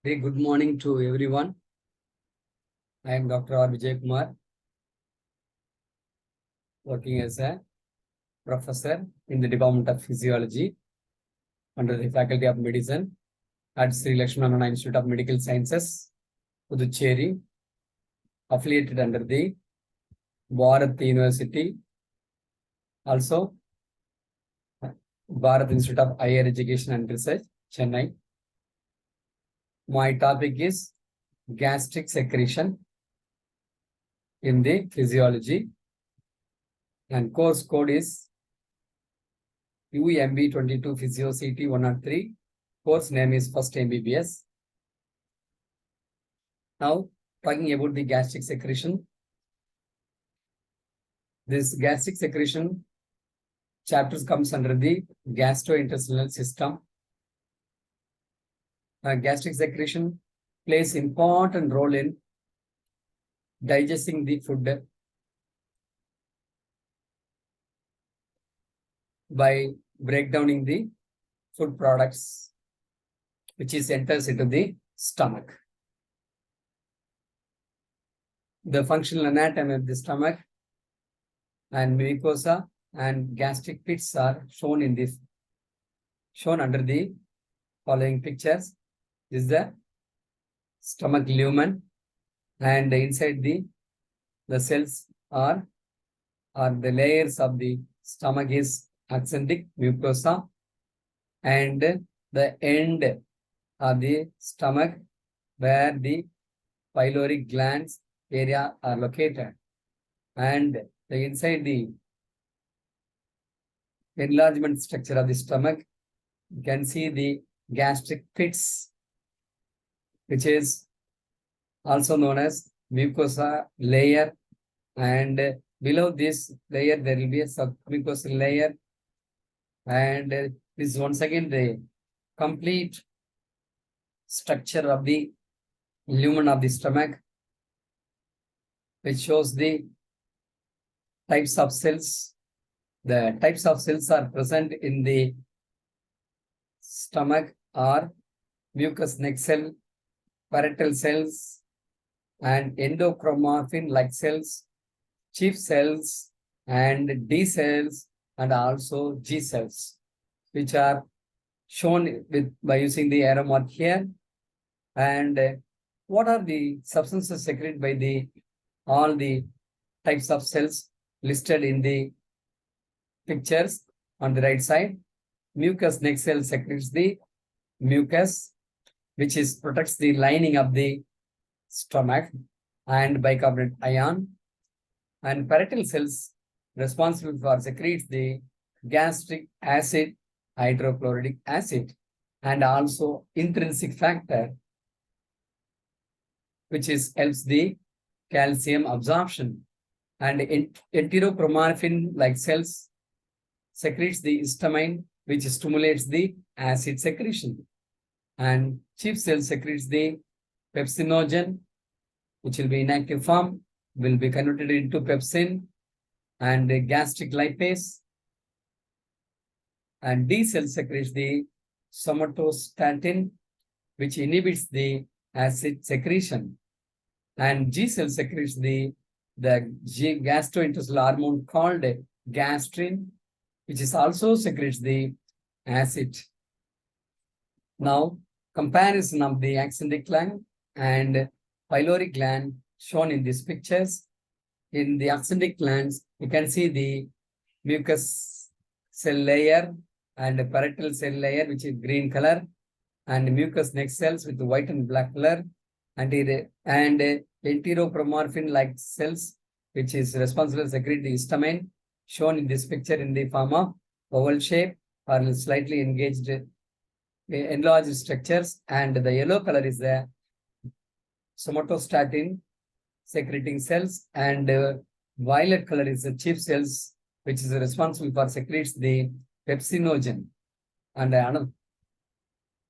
Very good morning to everyone. I am Dr. R. Vijay Kumar, working as a professor in the Department of Physiology under the Faculty of Medicine at Sri Lakshmanana Institute of Medical Sciences, Puducherry, affiliated under the Bharat University, also Bharat Institute of Higher Education and Research, Chennai. My topic is gastric secretion in the physiology, and course code is UMB 22 Physio CT 103. Course name is First MBBS. Now, talking about the gastric secretion. This gastric secretion chapters comes under the gastrointestinal system. Gastric secretion plays important role in digesting the food by breakdowning the food products which is enters into the stomach. The functional anatomy of the stomach and mucosa and gastric pits are shown under the following pictures. This is the stomach lumen, and inside the cells are the layers of the stomach is ascending mucosa, and the end of the stomach where the pyloric glands area are located, and the inside the enlargement structure of the stomach, you can see the gastric pits, which is also known as mucosa layer, and below this layer there will be a submucosal layer, and this is once again the complete structure of the lumen of the stomach, which shows the types of cells. The types of cells are present in the stomach are mucous neck cell, parietal cells, and endochromaffin-like cells, chief cells, and D cells, and also G cells, which are shown by using the arrow mark here. And what are the substances secreted by all the types of cells listed in the pictures on the right side? Mucous neck cell secretes the mucus, which protects the lining of the stomach and bicarbonate ion, and parietal cells responsible for secretes the gastric acid, hydrochloric acid, and also intrinsic factor, which helps the calcium absorption, and enterochromaffin-like cells secretes the histamine, which stimulates the acid secretion, and chief cell secretes the pepsinogen, which will be inactive form, will be converted into pepsin and the gastric lipase, and D cell secretes the somatostatin, which inhibits the acid secretion, and G cell secretes the gastrointestinal hormone called gastrin, which also secretes the acid. Now, comparison of the ascending gland and pyloric gland shown in these pictures. In the ascending glands, you can see the mucous cell layer and parietal cell layer, which is green color, and mucous neck cells with white and black color, and enterochromaffin-like cells, which is responsible for secrete the histamine, shown in this picture in the form of oval shape or slightly enlarged structures, and the yellow color is the somatostatin secreting cells, and violet color is the chief cells, which is responsible for secretes the pepsinogen, and another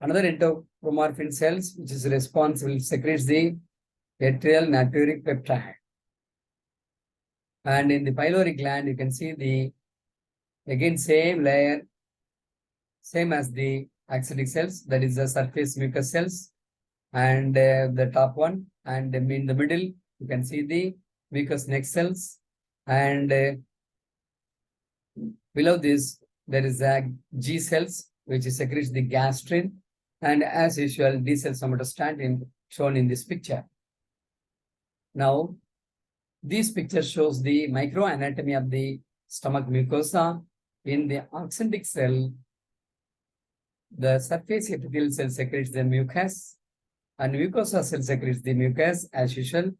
enterochromaffin cells, which is responsible secretes the atrial natriuretic peptide. And in the pyloric gland, you can see again same layer, same as the ascending cells, that is the surface mucous cells, and the top one, and in the middle you can see the mucous neck cells, and below this there is a G cells which secretes the gastrin, and as usual D cells somatostatin shown in this picture. Now this picture shows the microanatomy of the stomach mucosa. In the oxyntic cell, the surface epithelial cell secretes the mucus, and mucosa cell secretes the mucus as usual,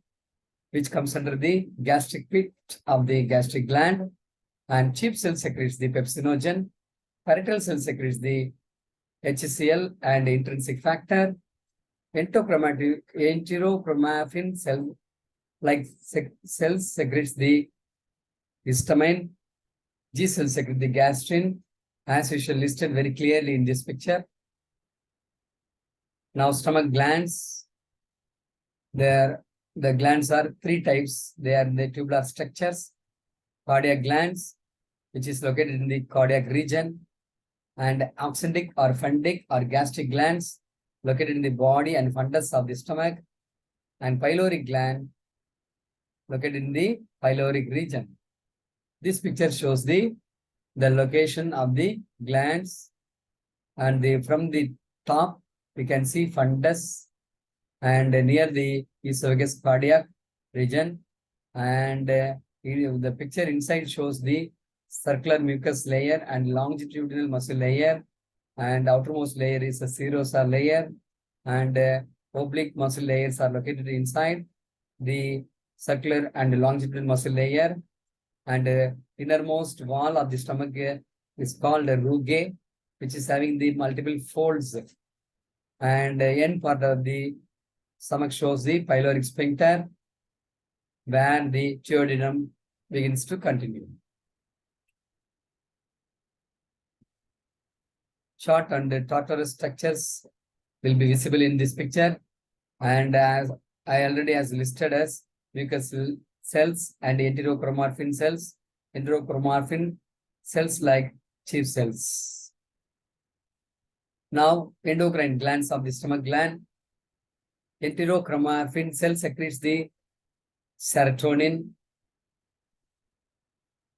which comes under the gastric pit of the gastric gland, and chief cell secretes the pepsinogen, parietal cell secretes the HCl and intrinsic factor, enterochromaffin cell like cells secretes the histamine, G cells secrete the gastrin, as usual listed very clearly in this picture. Now stomach glands, the glands are three types. They are the tubular structures, cardiac glands, which is located in the cardiac region, and oxyntic or fundic or gastric glands located in the body and fundus of the stomach, and pyloric gland located in the pyloric region. This picture shows the location of the glands, and from the top we can see fundus, and near the esophagus cardiac region, and the picture inside shows the circular mucus layer and longitudinal muscle layer, and outermost layer is a serosa layer, and oblique muscle layers are located inside the circular and longitudinal muscle layer, and innermost wall of the stomach is called a rugae, which is having the multiple folds, and end part of the stomach shows the pyloric sphincter, where the duodenum begins to continue. Short and tortuous structures will be visible in this picture, and as I already has listed as mucus cells and enterochromaffin cells. Enterochromaffin cells like chief cells. Now endocrine glands of the stomach gland. Enterochromaffin cell secretes the serotonin.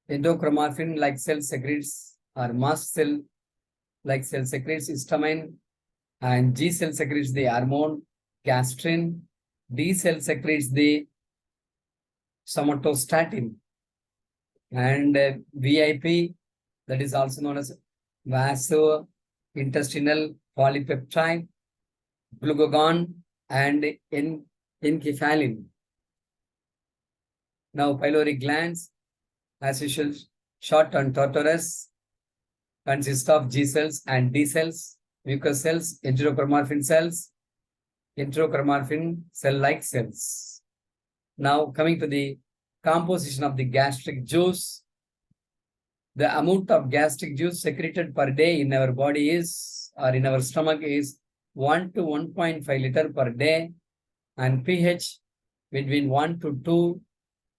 Endochromaffin like cell secretes, or mast cell like cell secretes histamine, and G cell secretes the hormone gastrin. D cell secretes the somatostatin, and VIP, that is also known as vasointestinal polypeptide, glucagon, and enkephalin. Now pyloric glands, as usual, short and tortuous, consist of G cells and D cells, mucous cells, enterochromaffin cells, enterochromaffin cell-like cells. Now coming to the composition of the gastric juice. The amount of gastric juice secreted per day in our body is, or in our stomach is 1 to 1.5 liter per day, and pH between 1 to 2.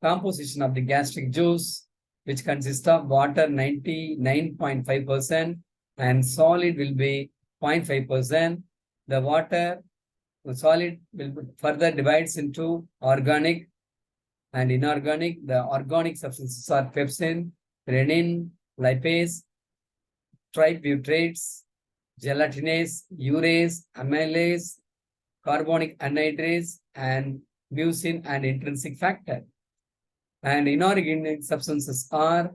Composition of the gastric juice, which consists of water 99.5% and solid will be 0.5%. The solid will further divides into organic and inorganic. The organic substances are pepsin, renin, lipase, tributyrates, gelatinase, urease, amylase, carbonic anhydrase, and mucin and intrinsic factor. And inorganic substances are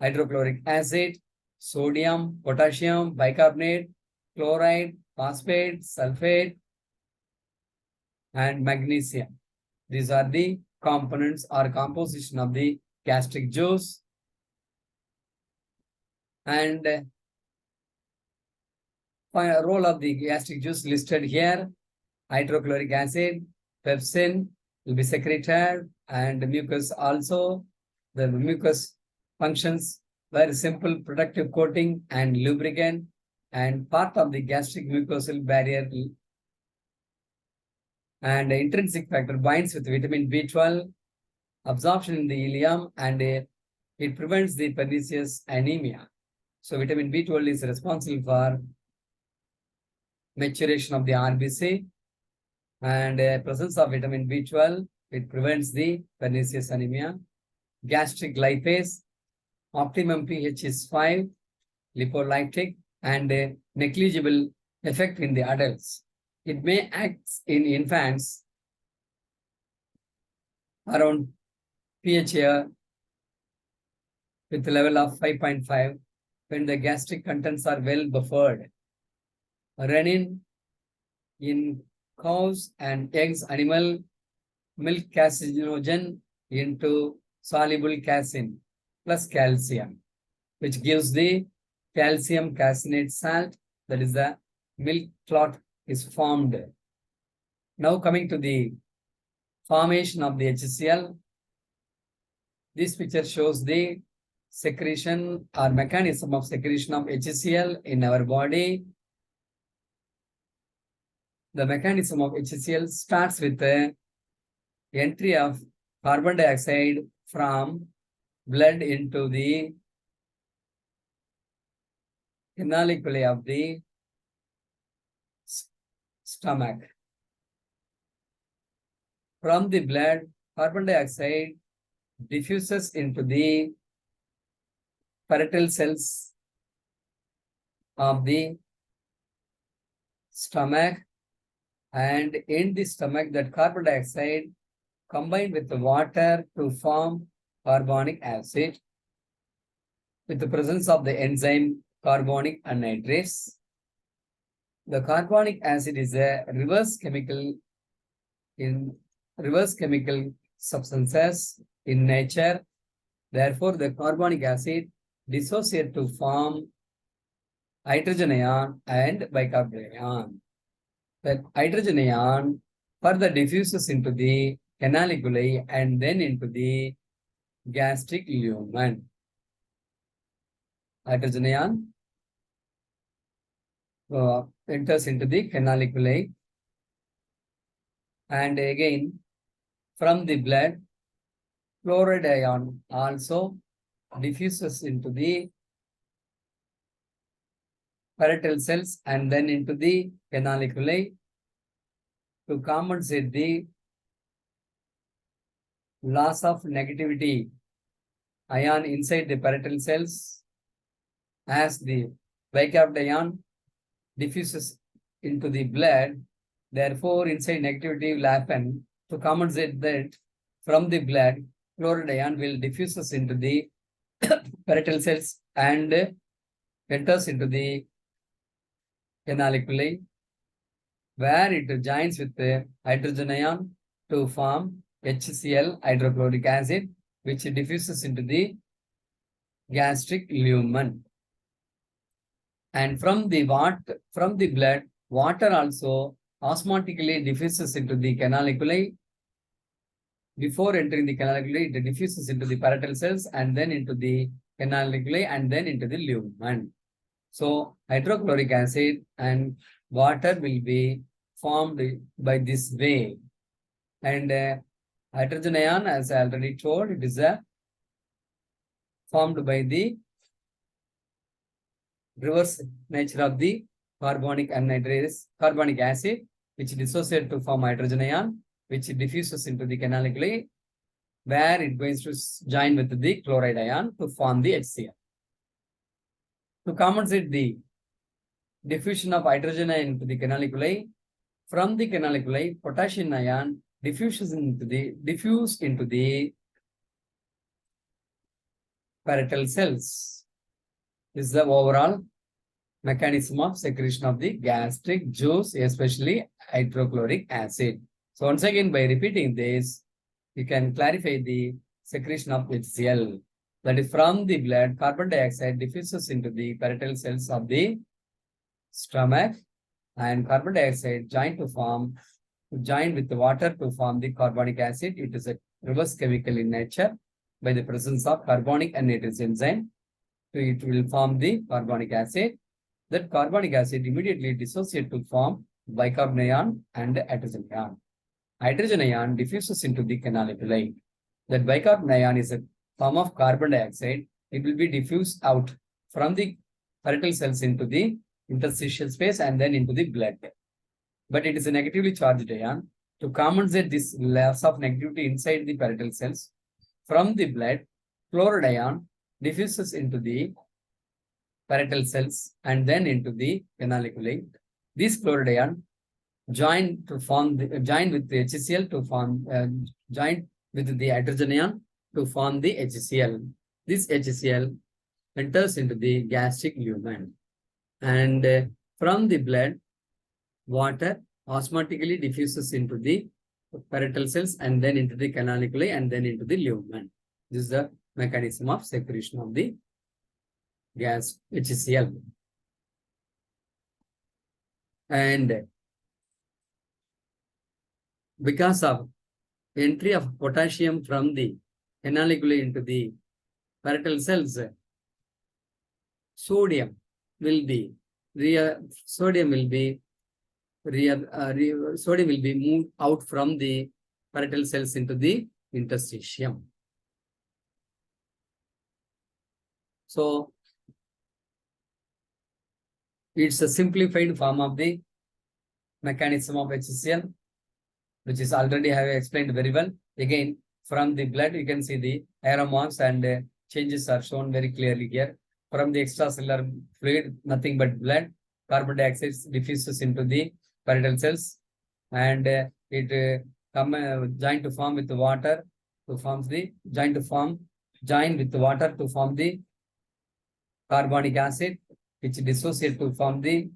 hydrochloric acid, sodium, potassium, bicarbonate, chloride, phosphate, sulfate, and magnesium. These are the components or composition of the gastric juice. And role of the gastric juice listed here: hydrochloric acid, pepsin will be secreted, and mucus also. The mucus functions very simple protective coating and lubricant, and part of the gastric mucosal barrier. And the intrinsic factor binds with vitamin B12, absorption in the ileum, and it prevents the pernicious anemia. So vitamin B12 is responsible for maturation of the RBC, And presence of vitamin B12, it prevents the pernicious anemia. Gastric lipase, optimum pH is 5, lipolytic, and negligible effect in the adults. It may act in infants around pH with a level of 5.5 when the gastric contents are well buffered. Renin in cows and eggs, animal milk carcinogen into soluble casein plus calcium, which gives the calcium caseinate salt, that is the milk clot is formed. Now coming to the formation of the HCl, this picture shows the secretion or mechanism of secretion of HCl in our body. The mechanism of HCl starts with the entry of carbon dioxide from blood into the canaliculi of the stomach. From the blood, carbon dioxide diffuses into the parietal cells of the stomach, and in the stomach that carbon dioxide combined with the water to form carbonic acid with the presence of the enzyme carbonic anhydrase. The carbonic acid is a reverse chemical substances in nature. Therefore, the carbonic acid dissociate to form hydrogen ion and bicarbonate ion. The hydrogen ion further diffuses into the canaliculi and then into the gastric lumen. Hydrogen ion enters into the canaliculi, and again from the blood, chloride ion also diffuses into the parietal cells and then into the canaliculi to compensate the loss of negativity ion inside the parietal cells, as the bicarbonate ion diffuses into the blood. Therefore, inside negativity will happen. To compensate that, from the blood, chloride ion will diffuses into the parietal cells and enters into the canaliculi, where it joins with the hydrogen ion to form HCl, hydrochloric acid, which diffuses into the gastric lumen. And from the blood, water also osmotically diffuses into the canaliculi. Before entering the canaliculi, it diffuses into the parietal cells and then into the canaliculi and then into the lumen. So hydrochloric acid and water will be formed by this way. And hydrogen ion, as I already told, it is formed by the reverse nature of the carbonic acid, which dissociates to form hydrogen ion, which diffuses into the canaliculi, where it goes to join with the chloride ion to form the HCl. To compensate the diffusion of hydrogen ion into the canaliculi, from the canaliculi, potassium ion diffuse into the parietal cells. This is the overall mechanism of secretion of the gastric juice, especially hydrochloric acid. So once again, by repeating this, you can clarify the secretion of HCl. That is, from the blood, carbon dioxide diffuses into the parietal cells of the stomach, and carbon dioxide join with the water to form the carbonic acid. It is a reverse chemical in nature by the presence of carbonic anhydrase enzyme. So it will form the carbonic acid. That carbonic acid immediately dissociates to form bicarbonate ion and hydrogen ion. Hydrogen ion diffuses into the canaliculi. That bicarbonate ion is a form of carbon dioxide. It will be diffused out from the parietal cells into the interstitial space and then into the blood. but it is a negatively charged ion. To compensate this loss of negativity inside the parietal cells, from the blood, chloride ion diffuses into the parietal cells and then into the canaliculi. This chloride ion join with the HCl to form join with the hydrogen ion to form the HCl. This HCl enters into the gastric lumen, and from the blood, water osmotically diffuses into the parietal cells and then into the canaliculi and then into the lumen. This is the mechanism of secretion of the gas HCl. And because of entry of potassium from the canaliculi into the parietal cells, sodium will be moved out from the parietal cells into the interstitium. So it's a simplified form of the mechanism of HCl, which is already I have explained very well. Again, from the blood, you can see the arrow marks and changes are shown very clearly here. From the extracellular fluid, nothing but blood, carbon dioxide diffuses into the parietal cells, and it join to form with the water to form the join with the water to form the carbonic acid, which dissociate to form the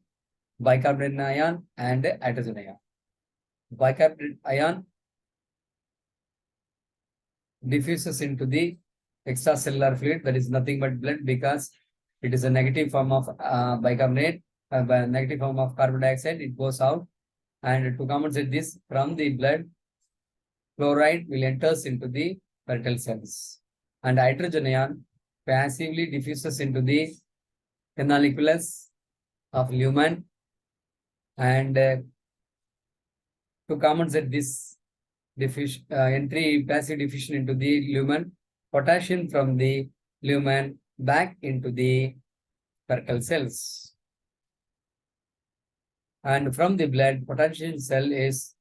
bicarbonate ion and hydrogen ion. Bicarbonate ion diffuses into the extracellular fluid, that is nothing but blood, because it is a negative form of bicarbonate, negative form of carbon dioxide. It goes out, and to compensate this, from the blood, chloride will enters into the parietal cells, and hydrogen ion passively diffuses into the canaliculus of lumen, and to compensate this passive diffusion into the lumen, potassium from the lumen back into the parietal cells, and from the blood, potassium cell is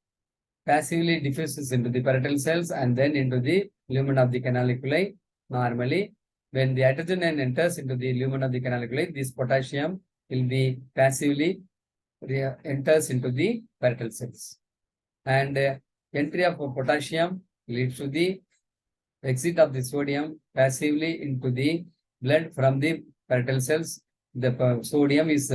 passively diffuses into the parietal cells and then into the lumen of the canaliculi. Normally, when the hydrogen ion enters into the lumen of the canaliculi, this potassium will be passively enters into the parietal cells, and entry of potassium leads to the exit of the sodium passively into the blood from the parietal cells. The sodium is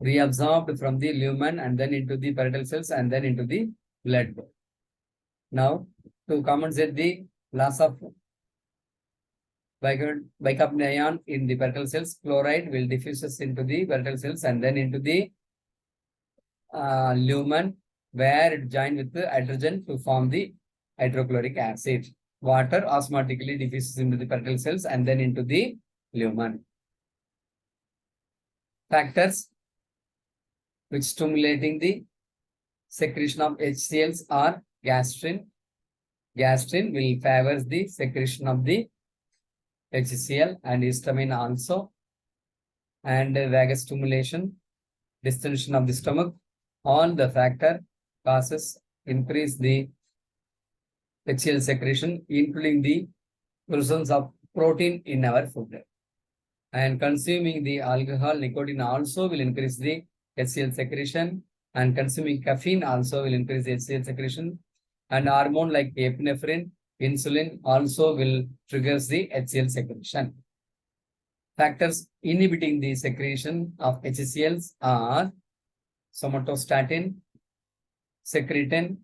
reabsorbed from the lumen and then into the parietal cells and then into the blood. Now, to compensate the loss of bicarbonate ion in the parietal cells, chloride will diffuses into the parietal cells and then into the lumen, where it joins with the hydrogen to form the hydrochloric acid. Water osmotically diffuses into the parietal cells and then into the lumen. Factors which stimulating the secretion of HCLs are gastrin. Gastrin will favor the secretion of the HCl, and histamine also, and vagus stimulation, distension of the stomach. All the factor causes increase the HCl secretion, including the presence of protein in our food. And consuming the alcohol, nicotine also will increase the HCl secretion, and consuming caffeine also will increase the HCl secretion, and hormone like epinephrine, insulin also will trigger the HCl secretion. Factors inhibiting the secretion of HCLs are somatostatin, secretin,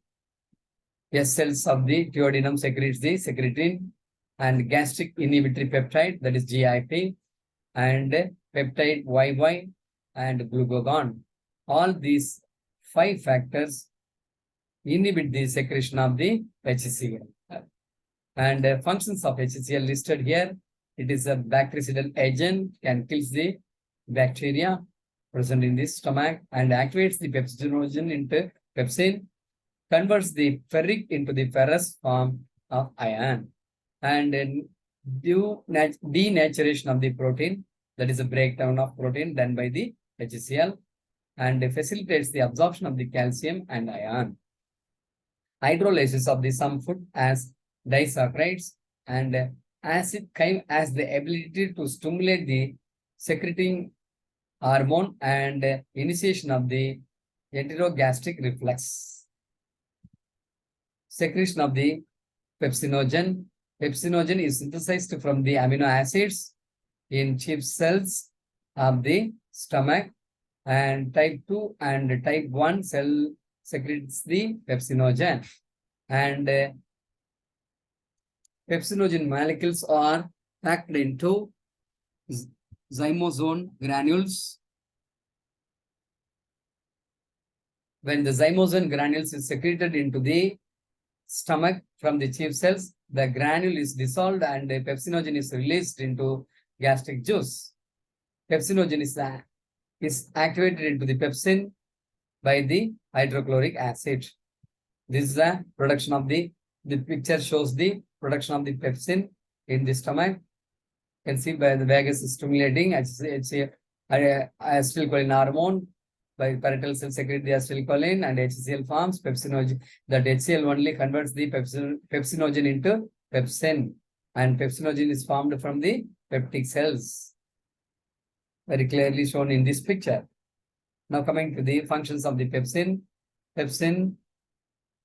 S cells of the duodenum secretes the secretin, and gastric inhibitory peptide, that is GIP, and peptide YY and glucagon. All these 5 factors inhibit the secretion of the HCl. And functions of HCl listed here. It is a bactericidal agent, can kill the bacteria present in the stomach and activates the pepsinogen into pepsin, converts the ferric into the ferrous form of iron, and denaturation of the protein, that is a breakdown of protein done by the HCl, and facilitates the absorption of the calcium and iron. Hydrolysis of the some food as disaccharides and acid chyme has the ability to stimulate the secreting hormone and initiation of the enterogastric reflex. Secretion of the pepsinogen. Pepsinogen is synthesized from the amino acids in chief cells of the stomach, and type 2 and type 1 cell secretes the pepsinogen, and pepsinogen molecules are packed into zymosome granules. When the zymosome granules is secreted into the stomach from the chief cells, the granule is dissolved and the pepsinogen is released into gastric juice. Pepsinogen is activated into the pepsin by the hydrochloric acid. This is the production of the picture shows the production of the pepsin in the stomach. You can see by the vagus stimulating acetylcholine hormone. By parietal cell secrete the acetylcholine and HCl forms pepsinogen. That HCl only converts the pepsinogen into pepsin, and pepsinogen is formed from the peptic cells. Very clearly shown in this picture. Now coming to the functions of the pepsin. Pepsin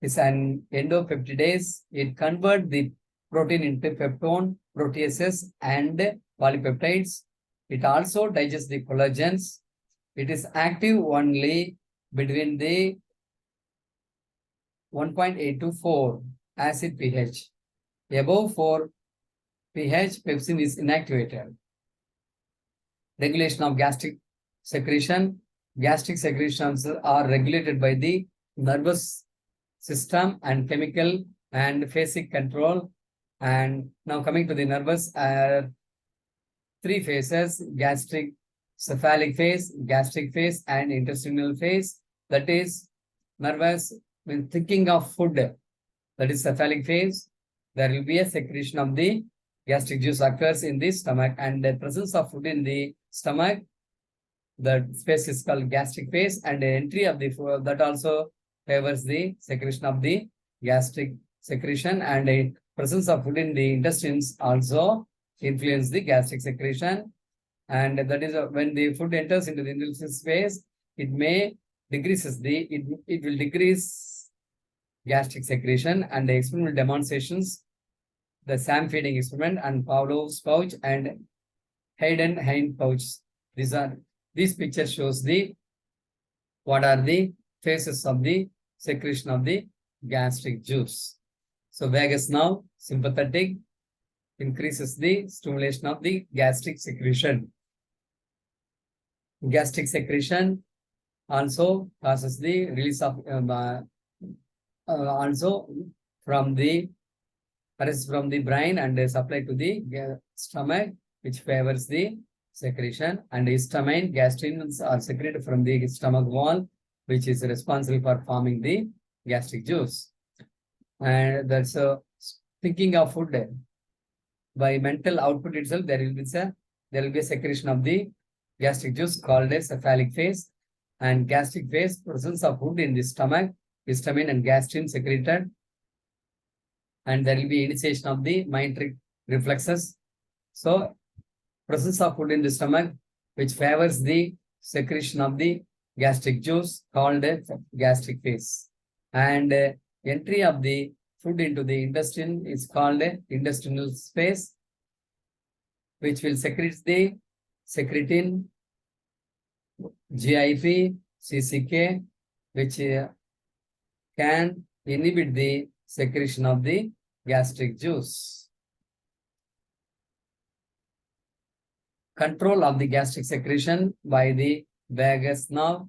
is an endopeptidase. It converts the protein into peptone, proteases, and polypeptides. It also digests the collagens. It is active only between the 1.8 to 4 acid pH. Above 4 pH, pepsin is inactivated. Regulation of gastric secretion. Gastric secretions are regulated by the nervous system and chemical and phasic control. And now coming to the nervous, three phases: gastric cephalic phase, gastric phase, and intestinal phase. That is nervous. When thinking of food, that is cephalic phase, there will be a secretion of the gastric juice occurs in the stomach, and the presence of food in the stomach, the space is called gastric phase, and the entry of the food that also favors the secretion of the gastric secretion, and the presence of food in the intestines also influence the gastric secretion. And that is when the food enters into the intestinal space, it may decreases it will decrease gastric secretion. And the experimental demonstrations, the SAM feeding experiment and Pavlov's pouch and Hayden pouch. This picture shows what are the phases of the secretion of the gastric juice. So vagus nerve, sympathetic, increases the stimulation of the gastric secretion. Gastric secretion also causes the release of also from the brain and supplied to the stomach, which favors the secretion. And histamine, gastrins are secreted from the stomach wall, which is responsible for forming the gastric juice. And that's thinking of food. By mental output itself, there will be a secretion of the gastric juice called a cephalic phase. And gastric phase, presence of food in the stomach, histamine and gastrin secreted. And there will be initiation of the meiotic reflexes. So presence of food in the stomach, which favors the secretion of the gastric juice, called a gastric phase. And entry of the food into the intestine is called a intestinal space, which will secrete the secretin, GIP, CCK, which can inhibit the secretion of the gastric juice. Control of the gastric secretion by the vagus nerve.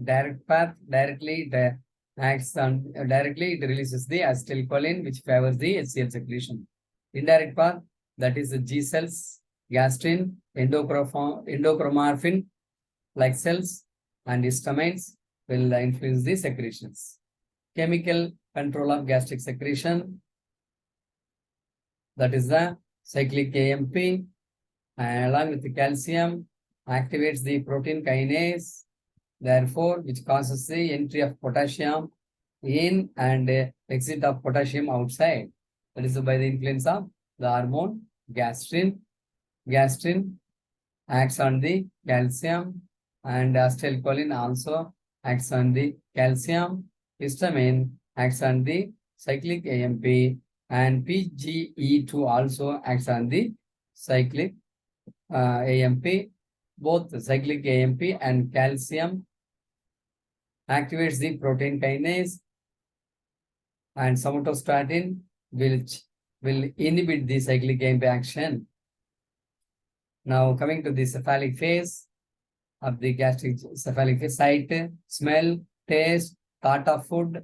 Direct path, directly it acts on directly, it releases the acetylcholine, which favors the HCl secretion. Indirect path, that is the G cells, gastrin, endochromarfin like cells, and histamines will influence the secretions. Chemical control of gastric secretion, that is the cyclic AMP, and along with the calcium, activates the protein kinase, therefore, which causes the entry of potassium in and exit of potassium outside. That is by the influence of the hormone gastrin. Gastrin acts on the calcium, and acetylcholine also acts on the calcium. Histamine acts on the cyclic AMP, and PGE2 also acts on the cyclic AMP. Both cyclic AMP and calcium activates the protein kinase, and somatostatin will inhibit the cyclic AMP action. Now coming to the cephalic phase of the gastric cephalic phase, sight, smell, taste, thought of food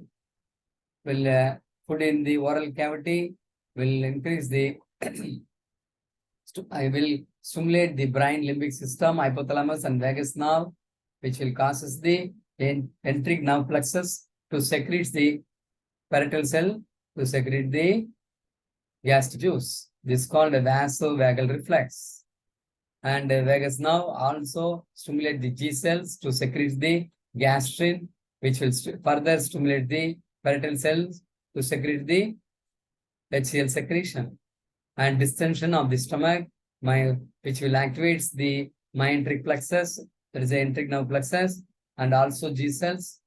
will food in the oral cavity will increase the I will stimulate the brain limbic system, hypothalamus and vagus nerve, which will causes the enteric nerve plexus to secrete the parietal cell to secrete the gastric juice. This is called a vasovagal reflex. And vagus nerve also stimulate the G cells to secrete the gastrin, which will further stimulate the parietal cells to secrete the HCl secretion. And distension of the stomach, which will activate the myenteric plexus, that is the enteric nerve plexus, and also G cells.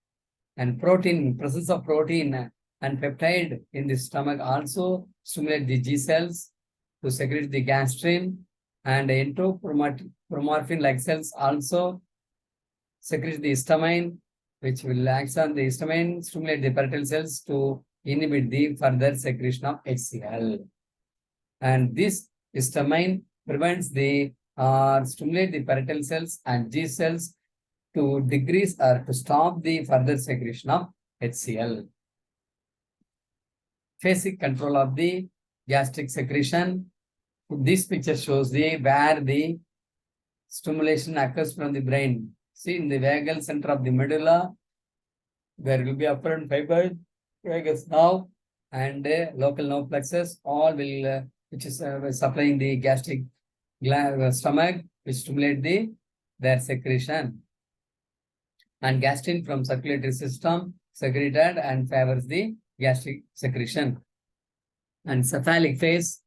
And protein, presence of protein and peptide in the stomach also stimulate the G cells to secrete the gastrin, and enterochromaffin-like cells also secrete the histamine, which will act on the histamine, stimulate the parietal cells to inhibit the further secretion of HCl. And this histamine prevents the stimulate the parietal cells and G cells to decrease or to stop the further secretion of HCl. Phasic control of the gastric secretion. This picture shows the where the stimulation occurs from the brain. See, in the vagal center of the medulla, there will be afferent fiber, vagus nerve, and local nerve plexus, all will which is supplying the gastric stomach, which stimulate their secretion. And gastrin from circulatory system secreted and favors the gastric secretion. And cephalic phase,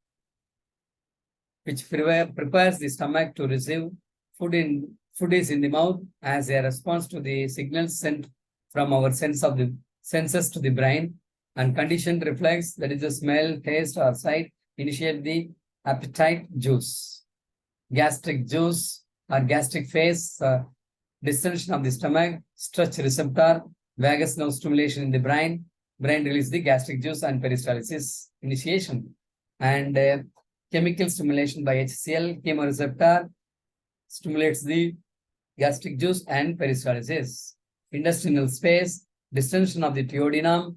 which prepares the stomach to receive food is in the mouth as a response to the signals sent from our senses to the brain. And conditioned reflex, that is the smell, taste, or sight, initiate the appetite juice. Gastric juice or gastric phase, distension of the stomach, stretch receptor, vagus nerve stimulation in the brain release the gastric juice, and peristalsis initiation. And chemical stimulation by HCl, chemoreceptor stimulates the gastric juice and peristalsis. Intestinal space, distension of the duodenum,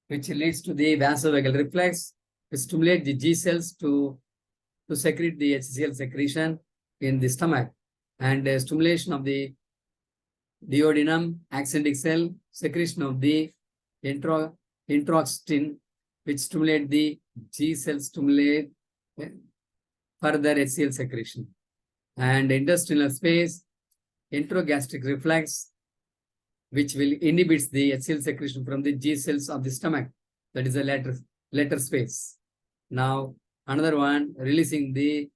which leads to the vasovagal reflex, to stimulate the G cells to secrete the HCl secretion in the stomach. And stimulation of the duodenum, accentic cell, secretion of the enteroxytin, which stimulate the G cells, stimulate further HCl secretion. And intestinal space, enterogastric reflex, which will inhibit the HCl secretion from the G cells of the stomach. That is the lateral space. Now, another one, releasing the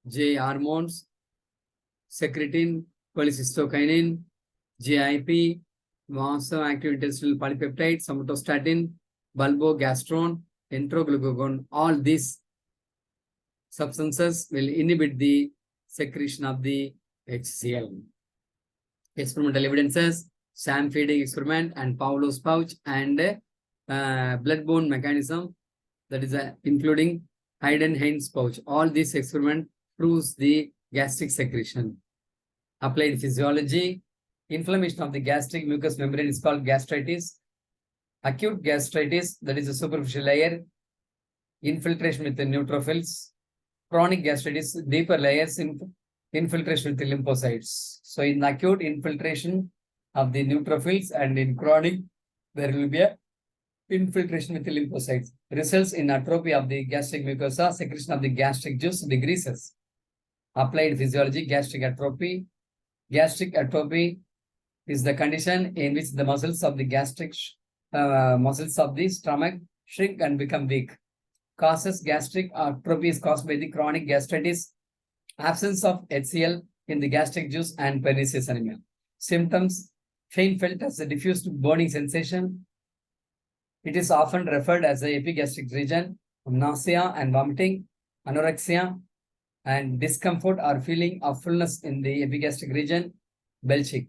J hormones, secretin, cholecystokinin, GIP, vasoactive intestinal polypeptide, somatostatin, bulbogastrone, enteroglucagon. All these substances will inhibit the secretion of the HCl. Experimental evidences, SAM feeding experiment and Pavlov's pouch, and blood-borne mechanism, that is including Hayden-Haynes pouch. All these experiment proves the gastric secretion. Applied physiology, inflammation of the gastric mucous membrane is called gastritis. Acute gastritis, that is a superficial layer, infiltration with the neutrophils. Chronic gastritis, deeper layers, infiltration with the lymphocytes. So in acute, infiltration of the neutrophils, and in chronic, there will be a infiltration with the lymphocytes. Results in atrophy of the gastric mucosa, secretion of the gastric juice decreases. Applied physiology, gastric atrophy. Gastric atrophy is the condition in which the muscles of the muscles of the stomach shrink and become weak. Causes gastric atrophy is caused by the chronic gastritis, absence of HCl in the gastric juice, and pernicious anemia. Symptoms: pain felt as a diffused burning sensation. It is often referred as the epigastric region, nausea and vomiting, anorexia, and discomfort or feeling of fullness in the epigastric region, belching.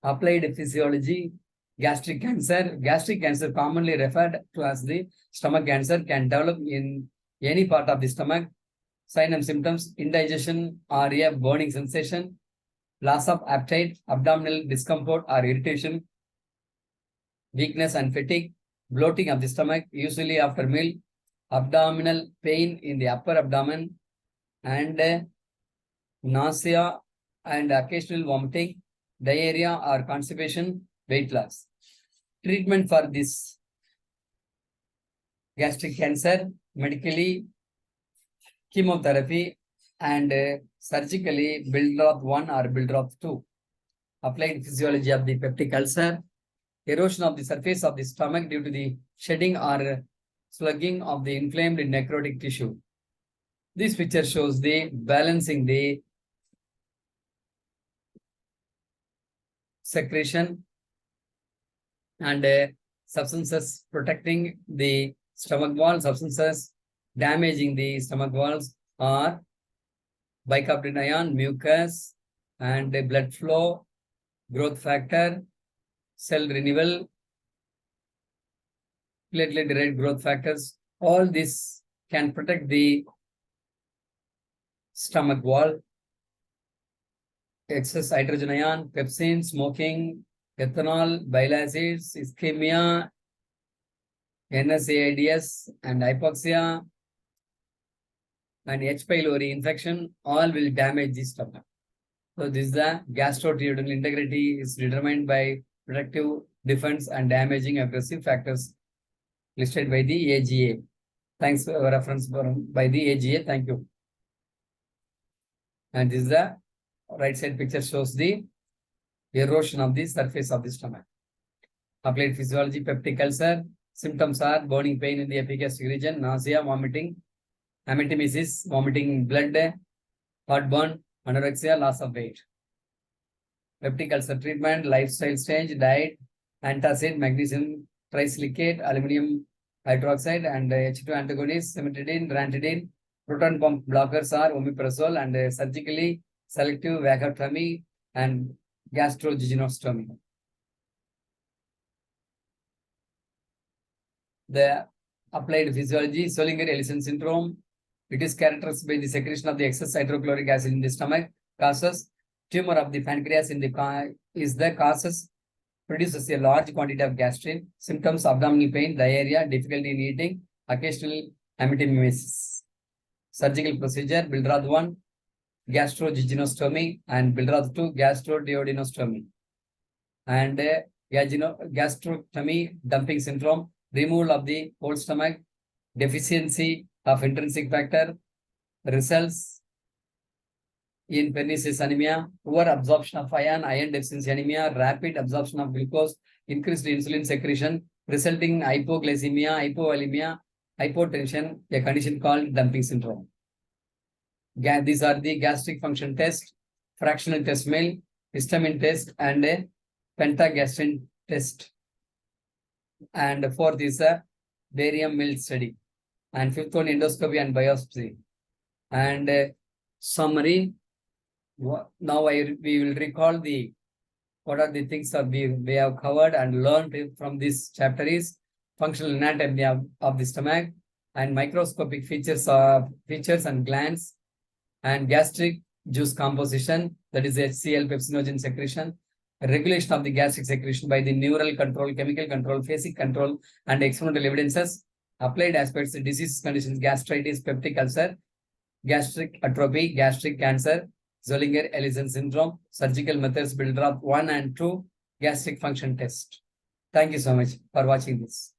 Applied physiology, gastric cancer. Gastric cancer, commonly referred to as the stomach cancer, can develop in any part of the stomach. Sign and symptoms: indigestion or a burning sensation, loss of appetite, abdominal discomfort or irritation, weakness and fatigue, bloating of the stomach, usually after meal, abdominal pain in the upper abdomen, and nausea and occasional vomiting, diarrhea or constipation, weight loss. Treatment for this gastric cancer: medically, chemotherapy, and surgically, Bildroth 1 or Bildroth 2. Applied physiology of the peptic ulcer: erosion of the surface of the stomach due to the shedding or slugging of the inflamed necrotic tissue. This picture shows the balancing the secretion and substances protecting the stomach wall, substances damaging the stomach walls are bicarbonate ion, mucus, and blood flow, growth factor, cell renewal, platelet-derived growth factors. All this can protect the stomach wall. Excess hydrogen ion, pepsin, smoking, ethanol, bile acids, ischemia, NSAIDs, and hypoxia, and H. pylori infection, all will damage the stomach. So this is the gastroduodenal integrity is determined by protective, defense, and damaging aggressive factors listed by the AGA. Thanks for reference by the AGA. Thank you. And this is the right side picture shows the erosion of the surface of the stomach. Applied physiology, peptic ulcer. Symptoms are burning pain in the epigastric region, nausea, vomiting, emetemesis, vomiting blood, heartburn, anorexia, loss of weight. Peptic ulcer treatment: lifestyle change, diet, antacid, magnesium trisilicate, aluminum hydroxide, and H2 antagonists, cimetidine, ranitidine. Proton pump blockers are omeprazole, and surgically selective vagotomy and gastrojejunostomy. The applied physiology, Zollinger-Ellison syndrome. It is characterized by the secretion of the excess hydrochloric acid in the stomach. Causes: tumor of the pancreas in the causes produces a large quantity of gastrin. Symptoms: abdominal pain, diarrhea, difficulty in eating, occasional emetemesis. Surgical procedure: Bildroth 1, gastrojejunostomy, and Bildroth 2, gastroduodenostomy. And gastrotomy, dumping syndrome, removal of the whole stomach, deficiency of intrinsic factor, results in pernicious anemia, poor absorption of iron deficiency anemia, rapid absorption of glucose, increased insulin secretion, resulting in hypoglycemia, hypovolemia, hypotension, a condition called dumping syndrome. These are the gastric function test, fractional test male, histamine test, and a pentagastrin test. And fourth is a barium mill study. And fifth one, endoscopy and biopsy. And summary. Now we will recall what are the things that we have covered and learned from this chapter is functional anatomy of the stomach and microscopic features and glands and gastric juice composition, that is HCl pepsinogen secretion, regulation of the gastric secretion by the neural control, chemical control, phasic control, and experimental evidences, applied aspects, disease conditions, gastritis, peptic ulcer, gastric atrophy, gastric cancer, Zollinger-Ellison syndrome, surgical methods, Bildroth 1 and 2, gastric function test. Thank you so much for watching this.